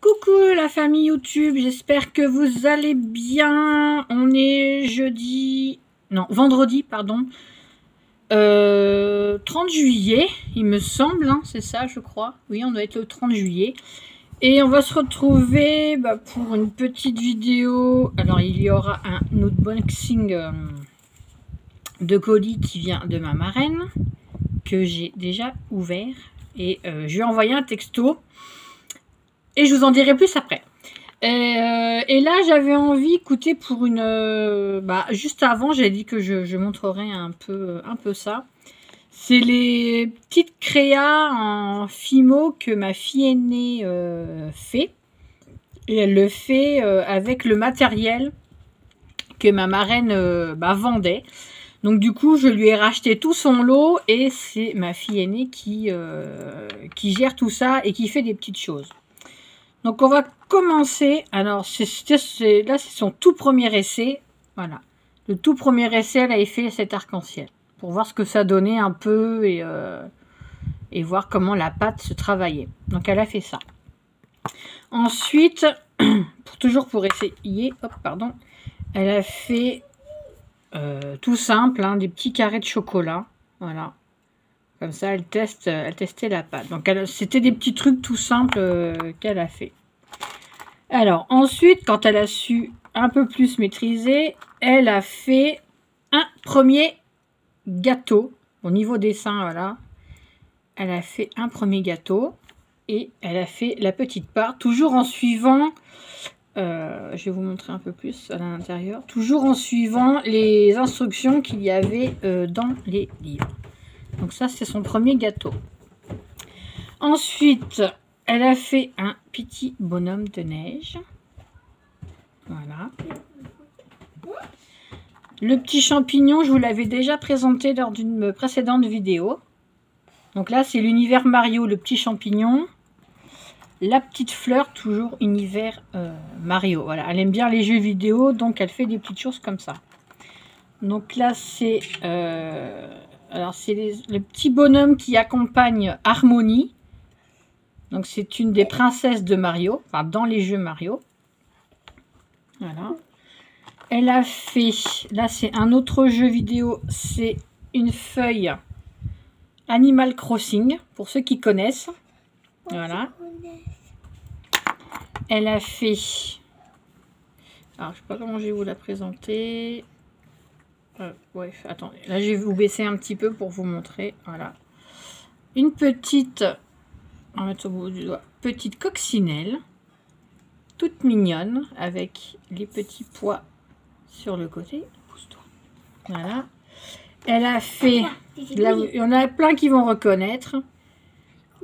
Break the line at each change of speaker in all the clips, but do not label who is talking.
Coucou la famille YouTube, j'espère que vous allez bien. On est vendredi, pardon. 30 juillet, il me semble, hein, c'est ça je crois. Oui, on doit être le 30 juillet. Et on va se retrouver pour une petite vidéo. Alors il y aura un unboxing de colis qui vient de ma marraine, que j'ai déjà ouvert. Et je lui ai envoyé un texto. Et je vous en dirai plus après. Et là, j'avais envie, écoutez, pour une... juste avant, j'ai dit que je montrerai un peu ça. C'est les petites créas en Fimo que ma fille aînée fait. Et elle le fait avec le matériel que ma marraine vendait. Donc du coup, je lui ai racheté tout son lot et c'est ma fille aînée qui gère tout ça et qui fait des petites choses. Donc on va commencer. Alors là c'est son tout premier essai. Voilà. Le tout premier essai, elle a fait cet arc-en-ciel. Pour voir ce que ça donnait un peu et voir comment la pâte se travaillait. Donc elle a fait ça. Ensuite, toujours pour essayer, elle a fait tout simple, hein, des petits carrés de chocolat. Voilà. Comme ça, elle testait la pâte. Donc, c'était des petits trucs tout simples qu'elle a fait. Alors, ensuite, quand elle a su un peu plus maîtriser, elle a fait un premier gâteau. Au niveau dessin, voilà. Elle a fait un premier gâteau. Et elle a fait la petite part, toujours en suivant... je vais vous montrer un peu plus à l'intérieur. Toujours en suivant les instructions qu'il y avait dans les livres. Donc ça, c'est son premier gâteau. Ensuite, elle a fait un petit bonhomme de neige. Voilà. Le petit champignon, je vous l'avais déjà présenté lors d'une précédente vidéo. Donc là, c'est l'univers Mario, le petit champignon. La petite fleur, toujours univers Mario. Voilà, elle aime bien les jeux vidéo, donc elle fait des petites choses comme ça. Donc là, c'est... alors, c'est le petit bonhomme qui accompagne Harmonie. Donc, c'est une des princesses de Mario. Enfin, dans les jeux Mario. Voilà. Elle a fait... Là, c'est un autre jeu vidéo. C'est une feuille Animal Crossing. Pour ceux qui connaissent. Voilà. Elle a fait... Alors, je ne sais pas comment je vais vous la présenter... ouais, attendez, là je vais vous baisser un petit peu pour vous montrer. Voilà. Une petite, on va mettre au bout du doigt, petite coccinelle, toute mignonne, avec les petits pois sur le côté. Voilà. Elle a fait, là, il y en a plein qui vont reconnaître,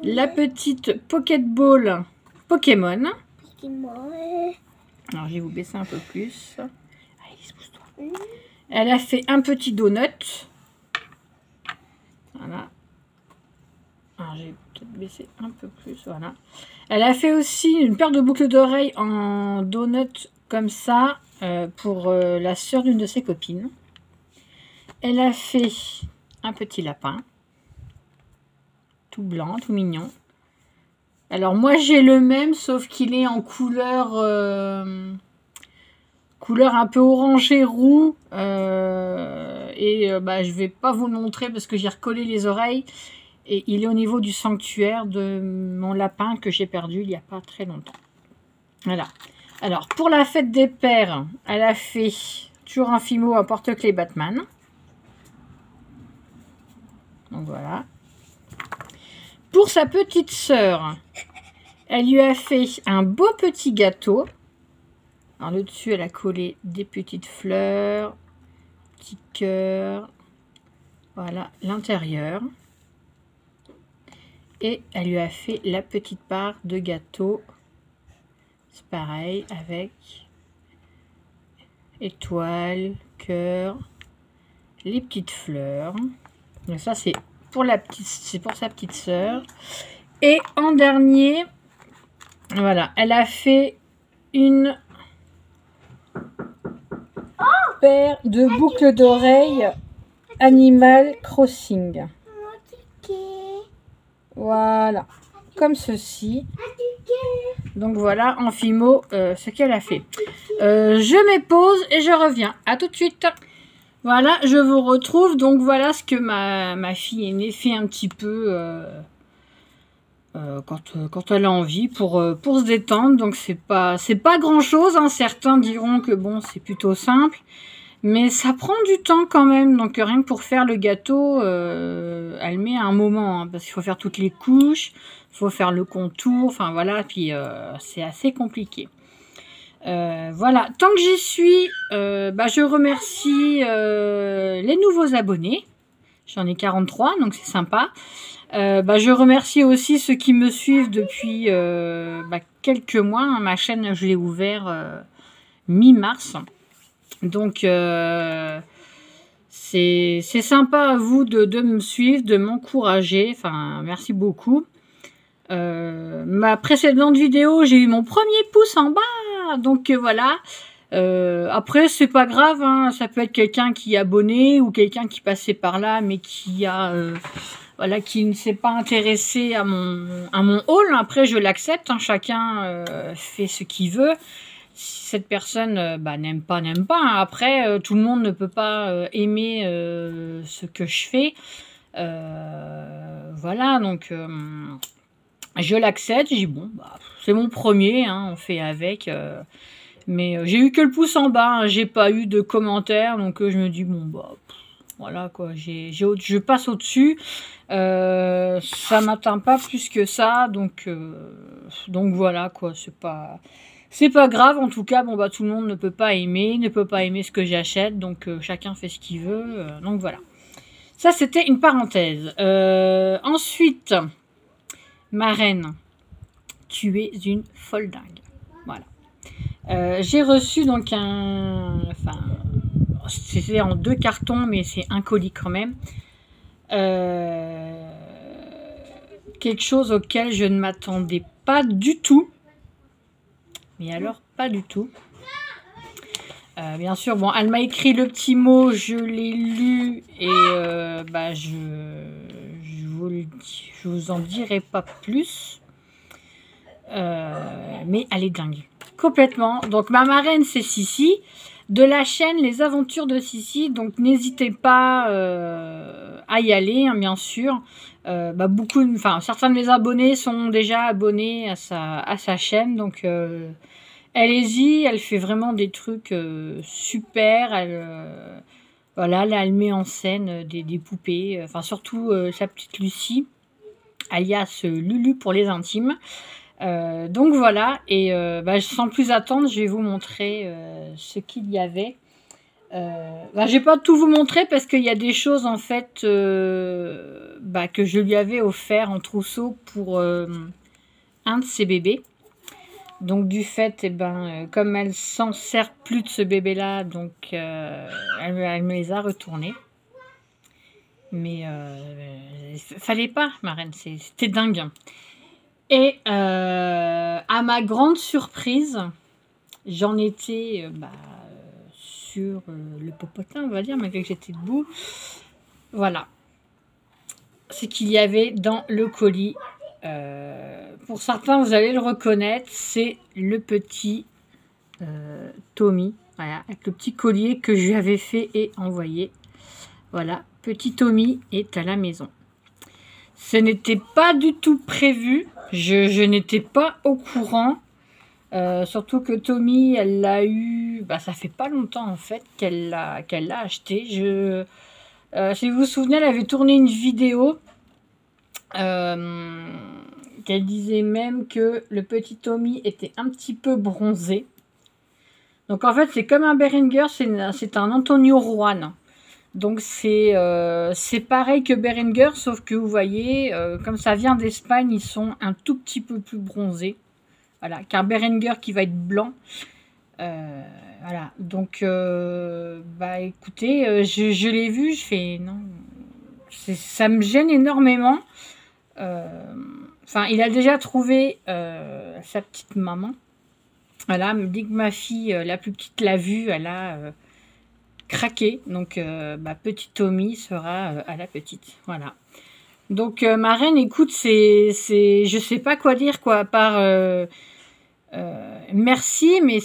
la petite Pocket Ball Pokémon. Alors je vais vous baisser un peu plus. Allez, pousse-toi. Elle a fait un petit donut. Voilà. Alors, j'ai peut-être baissé un peu plus. Voilà. Elle a fait aussi une paire de boucles d'oreilles en donut comme ça pour la sœur d'une de ses copines. Elle a fait un petit lapin. Tout blanc, tout mignon. Alors, moi, j'ai le même, sauf qu'il est en couleur... couleur un peu orangé roux je vais pas vous le montrer parce que j'ai recollé les oreilles et il est au niveau du sanctuaire de mon lapin que j'ai perdu il y a pas très longtemps. Voilà. Alors pour la fête des pères, elle a fait toujours un Fimo à porte-clés Batman. Donc voilà. Pour sa petite sœur, elle lui a fait un beau petit gâteau. Alors, le dessus, elle a collé des petites fleurs, petits cœurs. Voilà, l'intérieur. Et elle lui a fait la petite part de gâteau. C'est pareil, avec étoiles, cœur, les petites fleurs. Donc ça, c'est pour sa petite sœur. Et en dernier, voilà, elle a fait une paire de boucles d'oreilles Animal Crossing. Voilà, comme ceci. Donc voilà, en Fimo, ce qu'elle a fait. Je m'épose et je reviens. À tout de suite. Voilà, je vous retrouve. Donc voilà ce que ma fille aînée fait un petit peu quand elle a envie pour se détendre. Donc c'est pas grand chose. Hein. Certains diront que bon, c'est plutôt simple. Mais ça prend du temps quand même. Donc rien que pour faire le gâteau, elle met un moment. Hein, parce qu'il faut faire toutes les couches. Il faut faire le contour. Enfin voilà, puis c'est assez compliqué. Voilà, tant que j'y suis, je remercie les nouveaux abonnés. J'en ai 43, donc c'est sympa. Je remercie aussi ceux qui me suivent depuis quelques mois. Hein. Ma chaîne, je l'ai ouverte mi-mars. Donc, c'est sympa à vous de me suivre, de m'encourager. Enfin, merci beaucoup. Ma précédente vidéo, j'ai eu mon premier pouce en bas. Donc, voilà. Après, c'est pas grave. Hein. Ça peut être quelqu'un qui est abonné ou quelqu'un qui passait par là, mais qui a... voilà, qui ne s'est pas intéressé à mon haul. Après, je l'accepte. Hein. Chacun fait ce qu'il veut. Si cette personne n'aime pas, n'aime pas. Hein. Après, tout le monde ne peut pas aimer ce que je fais. Voilà, donc je l'accepte. Je dis bon, c'est mon premier, hein, on fait avec. Mais j'ai eu que le pouce en bas. Hein. J'ai pas eu de commentaires, donc je me dis bon voilà quoi. Je passe au-dessus. Ça m'atteint pas plus que ça, donc voilà quoi. C'est pas grave, en tout cas, tout le monde ne peut pas aimer ce que j'achète, donc chacun fait ce qu'il veut, donc voilà. Ça, c'était une parenthèse. Ensuite, ma reine, tu es une folle dingue. Voilà. J'ai reçu donc c'était en 2 cartons, mais c'est un colis quand même. Quelque chose auquel je ne m'attendais pas du tout. Mais alors, pas du tout. Bien sûr, bon, elle m'a écrit le petit mot, je l'ai lu et je vous en dirai pas plus. Mais elle est dingue. Complètement. Donc, ma marraine, c'est Sissi. De la chaîne Les Aventures de Sissi. Donc, n'hésitez pas à y aller, hein, bien sûr. Certains de mes abonnés sont déjà abonnés à sa chaîne. Donc, allez-y, elle fait vraiment des trucs super. Là, elle met en scène des poupées. Enfin, surtout sa petite Lucie, alias Lulu pour les intimes. Donc voilà, et sans plus attendre, je vais vous montrer ce qu'il y avait. Je vais pas tout vous montrer parce qu'il y a des choses en fait que je lui avais offert en trousseau pour un de ses bébés. Donc du fait, comme elle s'en sert plus de ce bébé-là, donc elle me les a retournés. Mais fallait pas, ma reine, c'était dingue. Et à ma grande surprise, j'en étais sur le popotin, on va dire, malgré que j'étais debout. Voilà. Ce qu'il y avait dans le colis. Pour certains, vous allez le reconnaître, c'est le petit Tommy. Voilà, avec le petit collier que je lui avais fait et envoyé. Voilà, petit Tommy est à la maison. Ce n'était pas du tout prévu. Je n'étais pas au courant. Surtout que Tommy, elle l'a eu... ça fait pas longtemps, en fait, qu'elle l'a acheté. Si vous vous souvenez, elle avait tourné une vidéo qu'elle disait même que le petit Tommy était un petit peu bronzé. Donc, en fait, c'est comme un Berenger, c'est un Antonio Juan. Donc c'est pareil que Berenger, sauf que vous voyez, comme ça vient d'Espagne, ils sont un tout petit peu plus bronzés. Voilà, car Berenger qui va être blanc. Voilà, donc écoutez, je l'ai vu, je fais non, ça me gêne énormément. Il a déjà trouvé sa petite maman. Voilà, dès que ma fille, la plus petite, l'a vue, elle a craqué. Donc, petit Tommy sera à la petite. Voilà. Donc, ma reine, écoute, je sais pas quoi dire, quoi, à part Merci, mais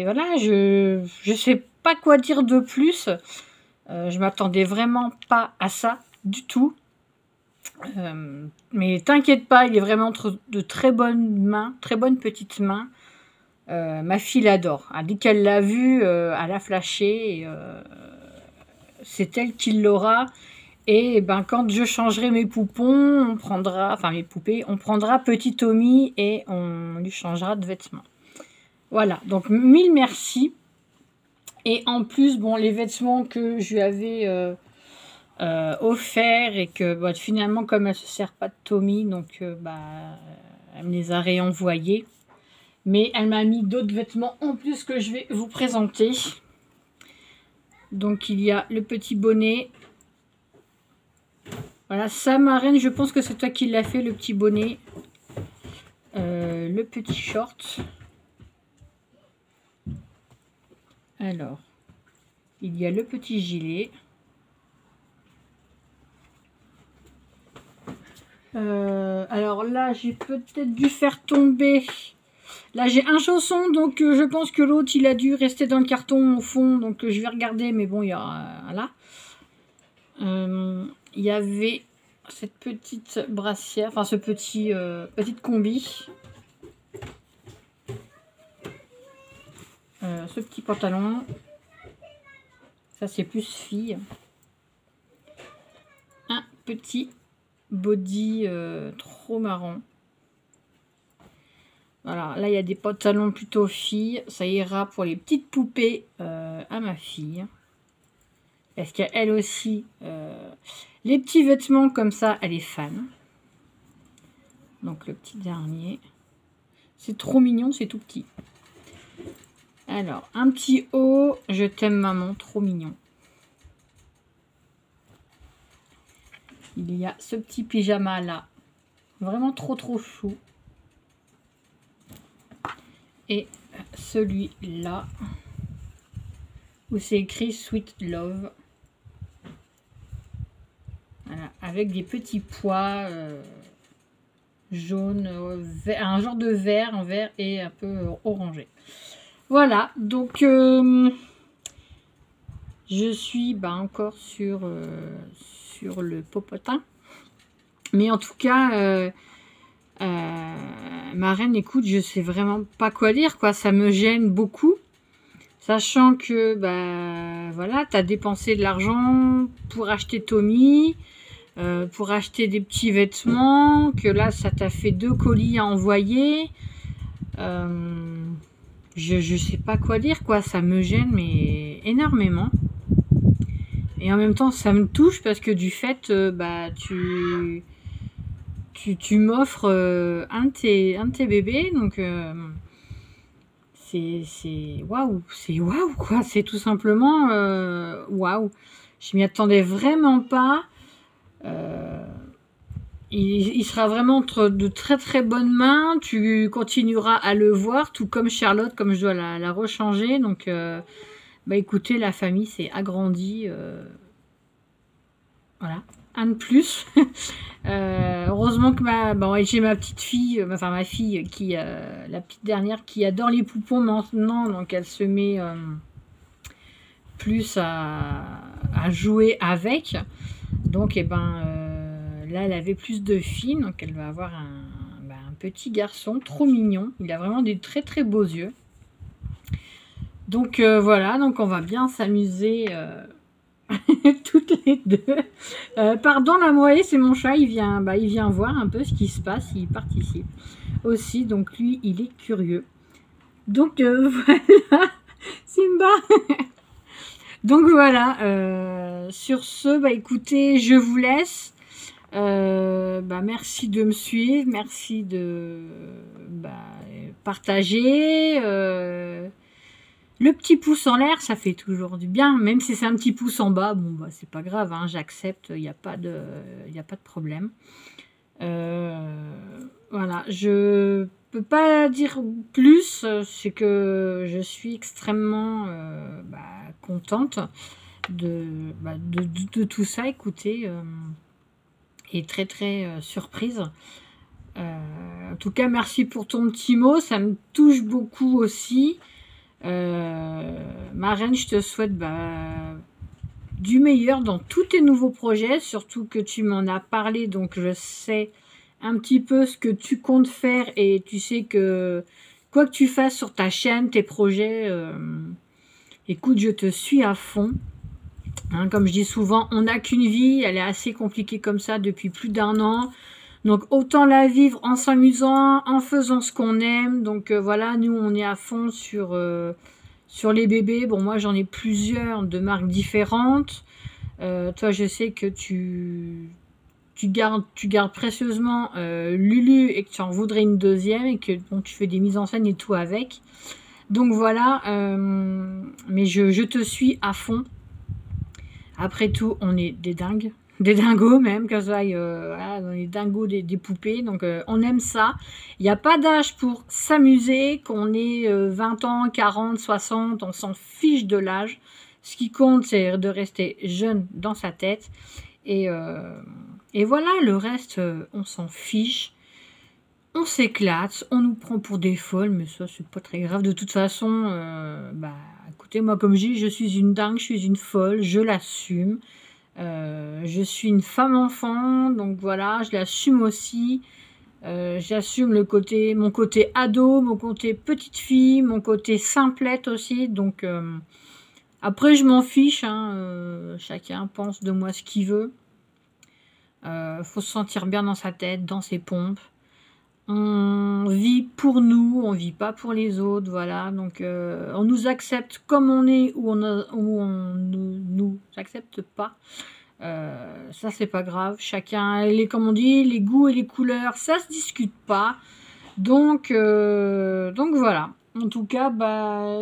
voilà, je sais pas quoi dire de plus. Je m'attendais vraiment pas à ça du tout. Mais t'inquiète pas, il est vraiment entre de très bonnes mains, très bonnes petites mains. Ma fille l'adore. Dès qu'elle l'a vu, elle a flashé. C'est elle qui l'aura. Et ben, quand je changerai mes poupons, on prendra, enfin mes poupées, on prendra petit Tommy et on lui changera de vêtements. Voilà, donc mille merci. Et en plus, bon, les vêtements que je lui avais offert et que bah, finalement, comme elle ne se sert pas de Tommy, donc bah, elle me les a réenvoyés. Mais elle m'a mis d'autres vêtements en plus que je vais vous présenter. Donc il y a le petit bonnet. Voilà, ça, ma reine, je pense que c'est toi qui l'as fait, le petit bonnet. Le petit short. Alors, il y a le petit gilet. Alors là, j'ai peut-être dû faire tomber. Là, j'ai un chausson, donc je pense que l'autre, il a dû rester dans le carton au fond. Donc je vais regarder, mais bon, il y a là. Il y avait cette petite brassière, enfin ce petit petite combi. Ce petit pantalon. Ça, c'est plus fille. Un petit body trop marron. Voilà, là, il y a des pantalons plutôt filles. Ça ira pour les petites poupées à ma fille. Parce qu'elle aussi, les petits vêtements comme ça, elle est fan. Donc, le petit dernier. C'est trop mignon, c'est tout petit. Alors, un petit haut. Je t'aime, maman. Trop mignon. Il y a ce petit pyjama là. Vraiment trop chou. Et celui-là. Où c'est écrit Sweet Love. Voilà, avec des petits pois jaunes, un genre de vert, un vert et un peu orangé. Voilà, donc je suis encore sur le popotin. Mais en tout cas, ma reine, écoute, je sais vraiment pas quoi dire, quoi. Ça me gêne beaucoup. Sachant que, bah, voilà, tu as dépensé de l'argent pour acheter Tommy, pour acheter des petits vêtements, que là, ça t'a fait 2 colis à envoyer. Je sais pas quoi dire, quoi. Ça me gêne, mais énormément. Et en même temps, ça me touche parce que du fait, bah, tu m'offres un de tes bébés, donc c'est waouh, quoi, c'est tout simplement waouh. Je m'y attendais vraiment pas. Il sera vraiment entre de très bonnes mains. Tu continueras à le voir, tout comme Charlotte, comme je dois la rechanger. Donc, bah écoutez, la famille s'est agrandie. Voilà, un de plus. Heureusement que j'ai ma petite fille, enfin ma fille, qui la petite dernière, qui adore les poupons maintenant. Donc, elle se met plus à jouer avec. Donc, là, elle avait plus de filles, donc elle va avoir un petit garçon trop mignon. Il a vraiment des très beaux yeux. Donc voilà, donc on va bien s'amuser toutes les deux. Pardon, la moyenne, c'est mon chat, il vient voir un peu ce qui se passe, il participe aussi, donc lui, il est curieux. Donc voilà, Simba. Donc voilà, sur ce, écoutez, je vous laisse. Merci de me suivre, merci de partager. Le petit pouce en l'air, ça fait toujours du bien, même si c'est un petit pouce en bas, bon c'est pas grave, hein, j'accepte, il n'y a pas de problème. Voilà, je peux pas dire plus, c'est que je suis extrêmement contente de tout ça, écoutez, et très surprise. En tout cas, merci pour ton petit mot, ça me touche beaucoup aussi. Ma reine, je te souhaite du meilleur dans tous tes nouveaux projets, surtout que tu m'en as parlé, donc je sais un petit peu ce que tu comptes faire et tu sais que quoi que tu fasses sur ta chaîne, tes projets, écoute, je te suis à fond. Hein, comme je dis souvent, on n'a qu'une vie, elle est assez compliquée comme ça depuis plus d'1 an. Donc autant la vivre en s'amusant, en faisant ce qu'on aime. Donc voilà, nous on est à fond sur les bébés. Bon, moi j'en ai plusieurs de marques différentes. Toi, je sais que tu gardes précieusement Lulu et que tu en voudrais une deuxième et que bon, tu fais des mises en scène et tout avec. Donc voilà, mais je te suis à fond. Après tout, on est des dingues. Des dingos même, que ça aille, voilà, on est dingos des poupées, donc on aime ça. Il n'y a pas d'âge pour s'amuser, qu'on ait 20 ans, 40, 60, on s'en fiche de l'âge. Ce qui compte, c'est de rester jeune dans sa tête. Et voilà, le reste, on s'en fiche. On s'éclate, on nous prend pour des folles, mais ça, c'est pas très grave. De toute façon, écoutez, moi, comme je dis, je suis une dingue, je suis une folle, je l'assume. Je suis une femme-enfant, donc voilà, je l'assume aussi. J'assume mon côté ado, mon côté petite fille, mon côté simplette aussi. Donc après, je m'en fiche, hein, chacun pense de moi ce qu'il veut. Faut se sentir bien dans sa tête, dans ses pompes. On vit pour nous, on vit pas pour les autres, voilà. Donc on nous accepte comme on est ou on nous accepte pas. Ça c'est pas grave. Chacun, comme on dit, les goûts et les couleurs, ça se discute pas. Donc voilà. En tout cas,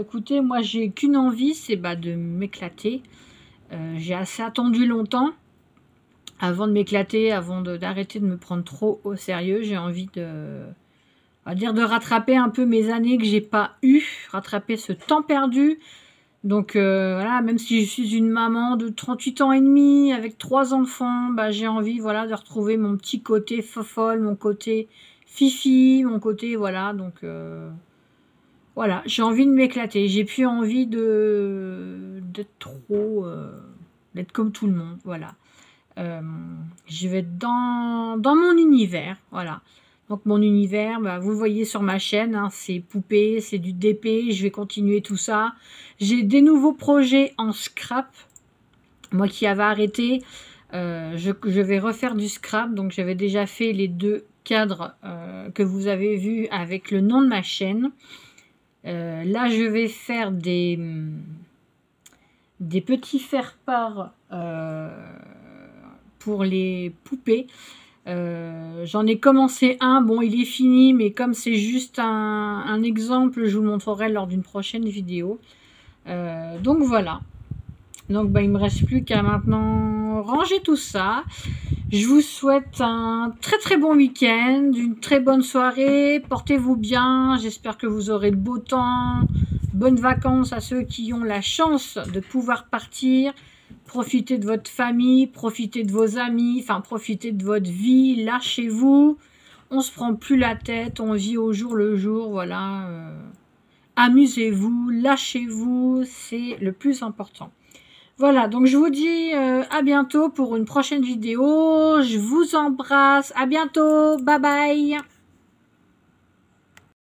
écoutez, moi j'ai qu'une envie, c'est de m'éclater. J'ai assez attendu longtemps avant de m'éclater, avant d'arrêter de me prendre trop au sérieux. J'ai envie de rattraper un peu mes années que j'ai pas eues, rattraper ce temps perdu. Donc voilà, même si je suis une maman de 38 ans et demi, avec 3 enfants, j'ai envie de retrouver mon petit côté fofolle, mon côté fifi, mon côté, voilà, donc voilà, j'ai envie de m'éclater. J'ai plus envie d'être d'être comme tout le monde, voilà. Je vais être dans mon univers, voilà. Donc mon univers, vous le voyez sur ma chaîne, hein, c'est poupées, c'est du DP, je vais continuer tout ça. J'ai des nouveaux projets en scrap. Moi qui avais arrêté, je vais refaire du scrap. Donc j'avais déjà fait les 2 cadres que vous avez vus avec le nom de ma chaîne. Là je vais faire des petits faire-part pour les poupées. J'en ai commencé un, bon il est fini, mais comme c'est juste un exemple, je vous montrerai lors d'une prochaine vidéo. Donc voilà. Donc il me reste plus qu'à maintenant ranger tout ça. Je vous souhaite un très très bon week-end, une très bonne soirée, portez-vous bien, j'espère que vous aurez le beau temps, bonnes vacances à ceux qui ont la chance de pouvoir partir. Profitez de votre famille, profitez de vos amis, enfin profitez de votre vie, lâchez-vous, on se prend plus la tête, on vit au jour le jour, voilà. Amusez-vous, lâchez-vous, c'est le plus important. Voilà, donc je vous dis à bientôt pour une prochaine vidéo, je vous embrasse, à bientôt, bye bye.